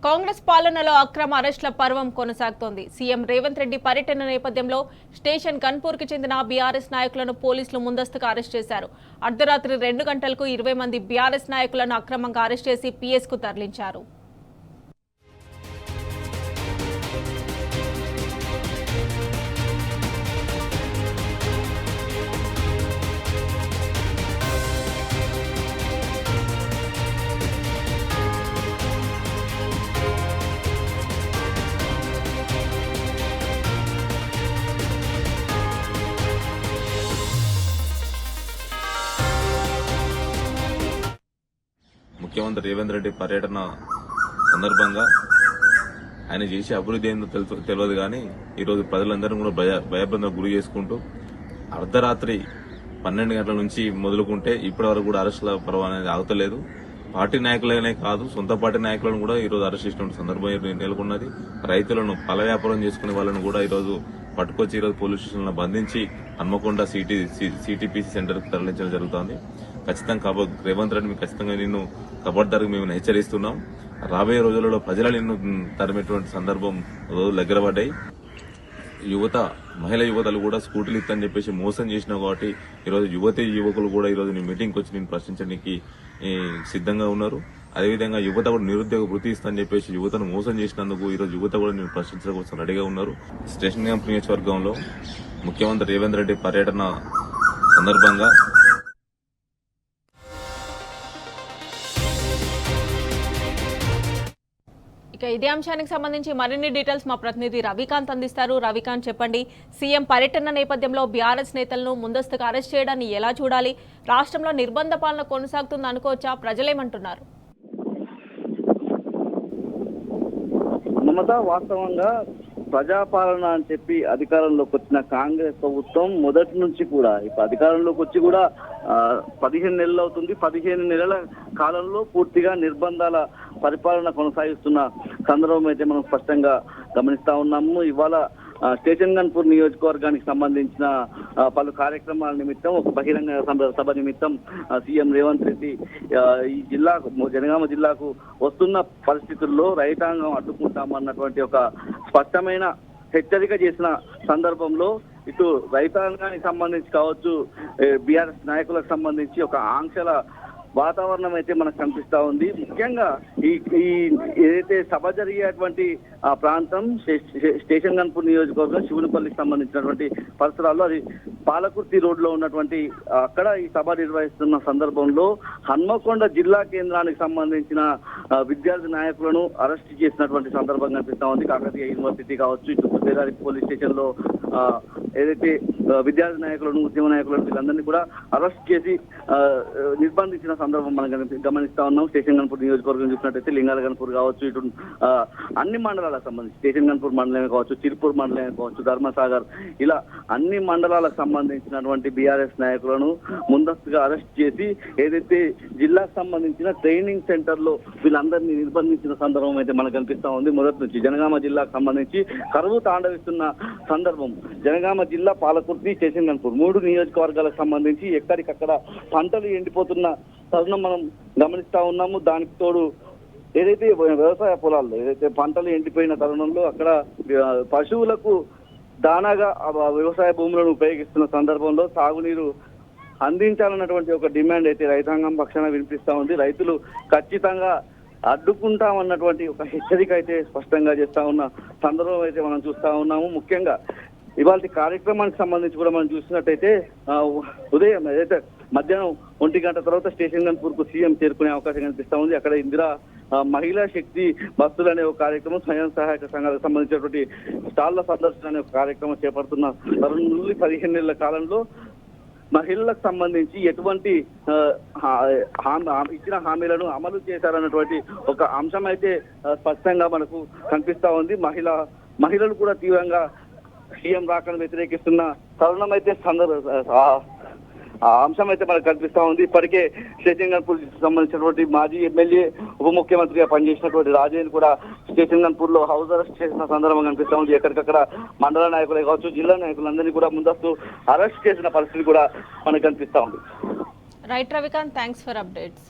కాంగ్రెస్ పాలనలో అక్రమ అరెస్టుల పర్వం కొనసాగుతోంది. సీఎం రేవంత్ రెడ్డి పర్యటన నేపథ్యంలో స్టేషన్ గన్పూర్కి చెందిన బీఆర్ఎస్ నాయకులను పోలీసులు ముందస్తుగా అరెస్ట్ చేశారు. అర్ధరాత్రి 2 గంటలకు 20 మంది బీఆర్ఎస్ నాయకులను అక్రమంగా అరెస్ట్ చేసి పీఎస్కు తరలించారు. ముఖ్యమంత్రి రేవంత్ రెడ్డి పర్యటన సందర్భంగా ఆయన చేసే అభివృద్ధి ఏందో తెలియదు కానీ ఈరోజు ప్రజలందరూ కూడా భయభ్రందకు గురి చేసుకుంటూ అర్ధరాత్రి 12 గంటల నుంచి మొదలుకుంటే ఇప్పటి వరకు కూడా అరెస్టుల పర్వం అనేది ఆగుతలేదు. పార్టీ నాయకులనే కాదు, సొంత పార్టీ నాయకులను కూడా ఈరోజు అరెస్ట్ చేసిన సందర్భం నెలకొన్నది. రైతులను పల వ్యాపారం చేసుకునే వాళ్ళను కూడా ఈరోజు పట్టుకొచ్చి ఈరోజు పోలీస్ స్టేషన్లో బంధించి హన్మకొండ సిటీపీసీ సెంటర్కి తరలించడం జరుగుతోంది. ఖచ్చితంగా రేవంత్ రెడ్డి మీకు ఖచ్చితంగా నిన్ను కబడ్దారికి మేము హెచ్చరిస్తున్నాం. రాబోయే రోజులలో ప్రజల నిన్ను తరిమేటువంటి సందర్భం రోజులు దగ్గర పడ్డాయి. మహిళా యువతలు కూడా స్కూటీలు ఇత్తని చెప్పేసి మోసం చేసినావు కాబట్టి ఈరోజు యువకులు కూడా ఈరోజు నీ మీటింగ్కి వచ్చి నేను ప్రశ్నించడానికి సిద్ధంగా ఉన్నారు. అదేవిధంగా యువత కూడా నిరుద్యోగ వృత్తి ఇస్తానని చెప్పేసి యువతను మోసం చేసినందుకు ఈరోజు యువత కూడా నేను ప్రశ్నించడం కోసం రెడీగా ఉన్నారు. స్టేషన్ క్యాంప్ నియోజకవర్గంలో ముఖ్యమంత్రి రేవంత్ రెడ్డి పర్యటన సందర్భంగా ఇక ఇదే అంశానికి సంబంధించి మరిన్ని డీటెయిల్స్ మా ప్రతినిధి రవికాంత్ అందిస్తారు. రవికాంత్, చెప్పండి, సీఎం పర్యటన నేపథ్యంలో బీఆర్ఎస్ నేతలను ముందస్తుగా అరెస్ట్ చేయడాన్ని ఎలా చూడాలి? రాష్ట్రంలో నిర్బంధ పాలన కొనసాగుతుంది అనుకోవచ్చా? ప్రజలేమంటున్నారు? మమత, వాస్తవంగా ప్రజాపాలన అని చెప్పి అధికారంలోకి వచ్చిన కాంగ్రెస్ ప్రభుత్వం మొదటి నుంచి కూడా ఇప్పుడు అధికారంలోకి వచ్చి కూడా 15 నెలలు అవుతుంది. 15 నెలల కాలంలో పూర్తిగా నిర్బంధాల పరిపాలన కొనసాగిస్తున్న సందర్భం అయితే మనం స్పష్టంగా గమనిస్తా ఉన్నాము. ఇవాళ స్టేషన్ గన్పూర్ నియోజకవర్గానికి సంబంధించిన పలు కార్యక్రమాల నిమిత్తం, ఒక బహిరంగ సభ నిమిత్తం సీఎం రేవంత్ రెడ్డి ఈ జనగామ జిల్లాకు వస్తున్న పరిస్థితుల్లో రైతాంగం అడ్డుకుంటామన్నటువంటి ఒక స్పష్టమైన హెచ్చరిక చేసిన సందర్భంలో ఇటు రైతాంగానికి సంబంధించి కావచ్చు, బీఆర్ఎస్ నాయకులకు సంబంధించి ఒక ఆంక్షల వాతావరణం అయితే మనకు కనిపిస్తా ఉంది. ముఖ్యంగా ఈ ఏదైతే సభ జరిగేటువంటి ఆ ప్రాంతం స్టేషన్ గన్పూర్ నియోజకవర్గం శివునిపల్లికి సంబంధించినటువంటి పరిసరాల్లో, అది పాలకుర్తి రోడ్లో ఉన్నటువంటి అక్కడ ఈ సభ నిర్వహిస్తున్న సందర్భంలో హన్మకొండ జిల్లా కేంద్రానికి సంబంధించిన విద్యార్థి నాయకులను అరెస్ట్ చేసినటువంటి సందర్భం కనిపిస్తా ఉంది. కాకతీయ యూనివర్సిటీ కావచ్చు, ఇటు కొత్తేదారి పోలీస్ స్టేషన్ లో ఏదైతే విద్యార్థి నాయకులను, ఉద్యమ నాయకులను వీళ్ళందరినీ కూడా అరెస్ట్ చేసి నిర్బంధించిన సందర్భం మనం గమనిస్తా ఉన్నాం. స్టేషన్ గన్పూర్ నియోజకవర్గం చూసినట్టయితే లింగాల గన్పూర్ కావచ్చు, ఇటు అన్ని మండలాలకు సంబంధించి స్టేషన్ గన్పూర్ మండలమే కావచ్చు, చిరుపూర్ మండలమే కావచ్చు, ధర్మసాగర్, ఇలా అన్ని మండలాలకు సంబంధించినటువంటి బీఆర్ఎస్ నాయకులను ముందస్తుగా అరెస్ట్ చేసి ఏదైతే జిల్లాకు సంబంధించిన ట్రైనింగ్ సెంటర్ లో వీళ్ళందరినీ నిర్బంధించిన సందర్భం అయితే మనకు కనిపిస్తా ఉంది. మొదటి నుంచి జనగామ జిల్లాకు సంబంధించి కరువు తాండవిస్తున్న సందర్భం. జనగామ జిల్లా, పాలకుర్తి, స్టేషన్ గన్పూర్ 3 నియోజకవర్గాలకు సంబంధించి ఎక్కడికక్కడ పంటలు ఎండిపోతున్న తరుణం మనం గమనిస్తా ఉన్నాము. దానికి తోడు ఏదైతే వ్యవసాయ పొలాల్లో ఏదైతే పంటలు ఎండిపోయిన తరుణంలో అక్కడ పశువులకు దానాగా వ్యవసాయ భూములను ఉపయోగిస్తున్న సందర్భంలో సాగునీరు అందించాలన్నటువంటి ఒక డిమాండ్ అయితే రైతాంగం పక్షాన వినిపిస్తా ఉంది. రైతులు ఖచ్చితంగా అడ్డుకుంటామన్నటువంటి ఒక హెచ్చరిక అయితే స్పష్టంగా చేస్తా ఉన్న సందర్భం అయితే మనం చూస్తా ఉన్నాము. ముఖ్యంగా ఇవాళ కార్యక్రమానికి సంబంధించి కూడా మనం చూసినట్టయితే ఉదయం ఏదైతే మధ్యాహ్నం 1 గంట తర్వాత స్టేషన్ గన్పూర్ కు సీఎం చేరుకునే అవకాశం కనిపిస్తా ఉంది. అక్కడ ఇందిరా మహిళా శక్తి బస్సులు అనే ఒక కార్యక్రమం, స్వయం సహాయక సంఘాలకు సంబంధించినటువంటి స్టాళ్ల సందర్శన అనే ఒక కార్యక్రమం చేపడుతున్న తరుణం నుండి 15 నెలల కాలంలో మహిళలకు సంబంధించి ఎటువంటి ఇచ్చిన హామీలను అమలు చేశారన్నటువంటి ఒక అంశం అయితే స్పష్టంగా మనకు కనిపిస్తా ఉంది. మహిళలు కూడా తీవ్రంగా సీఎం రాకను వ్యతిరేకిస్తున్న తరుణం అయితే ఆ అంశం అయితే మనకు కనిపిస్తా ఉంది. ఇప్పటికే స్టేషన్ గన్పూర్ సంబంధించినటువంటి మాజీ ఎమ్మెల్యే, ఉప ముఖ్యమంత్రిగా పనిచేసినటువంటి రాజేంద్ర కూడా స్టేషన్ గన్పూర్ లో హౌస్ అరెస్ట్ చేసిన సందర్భం కనిపిస్తా ఉంది. ఎక్కడికక్కడ మండల నాయకులే కావచ్చు, జిల్లా నాయకులందరినీ కూడా ముందస్తు అరెస్ట్ చేసిన పరిస్థితి కూడా మనకు కనిపిస్తా ఉంది. Right Ravikanth, thanks for updates.